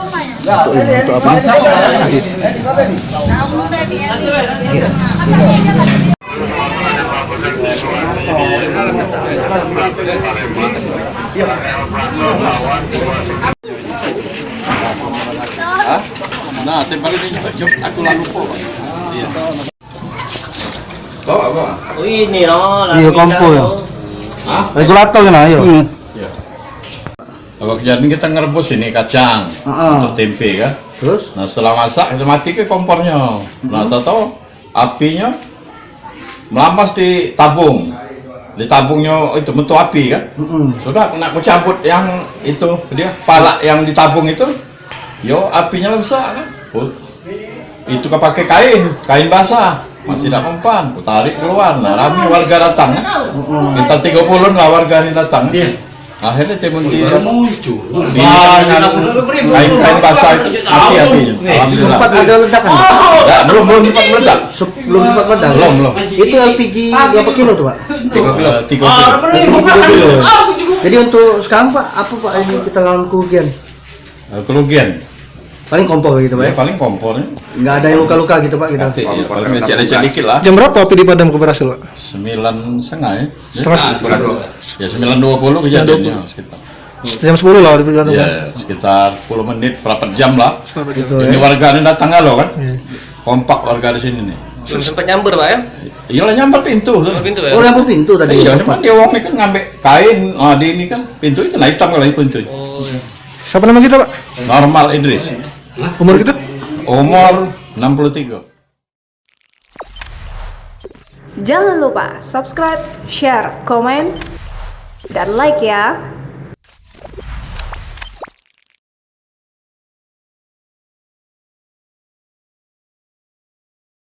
Untuk apa? Nah, tempat ini jom aku lalu po. Iya. Bawa. Oh ini loh. Iya, kompor ya. Hah? Regulator kan ayo. Iya. Kalau kejadian kita ngerebus ini kacang untuk tempe kan. Terus? Nah setelah masak itu mati ke kompornya. Nah tahu apinya melampas di tabung. Di tabungnya itu bentuk api kan. Sudah kena aku cabut yang itu dia palak yang di tabung itu. Yo apinya besar kan. Itu pakai kain basah. Masih tidak mempan, aku tarik keluar. Nah, ramai warga datang. Kita 30 lah warga ini datang. Akhirnya timbul dia muncul. Kain basah itu mati apinya. Alhamdulillah. Sempat ada ledakan? Belum sempat meledak. Belum sempat meledak? Belum. Itu LPG berapa kilo tuh Pak? 3 kilo. 3 kilo. Jadi untuk sekarang Pak, apa Pak ini kita lawan kerugian? Kerugian. Paling kompor gitu Pak Ya, ya? paling kompornya. Nggak ada yang luka-luka gitu Pak kita? Iya, paling lecet dikit lah. Jam berapa api dipadam berhasil, Pak? 9.30 ya. Ya 9.20 kejadiannya sekitar. Jam 10 lah dipadam. Ya, sekitar 10 menit, berapa jam lah. Gitu, Ini warga ini datang lo kan. Kompak warga di sini nih. Sempat nyamber Pak ya? Iyalah nyamper pintu. Pintu ya? Oh, lampu pintu tadi? Iya, cuman dia wong ini kan ngambil kain, di ini kan pintu itu nah hitam kalau pintu. Siapa nama kita, Pak? Normal Idris. Umur kita? Umur 63. Jangan lupa subscribe, share, komen, dan like ya.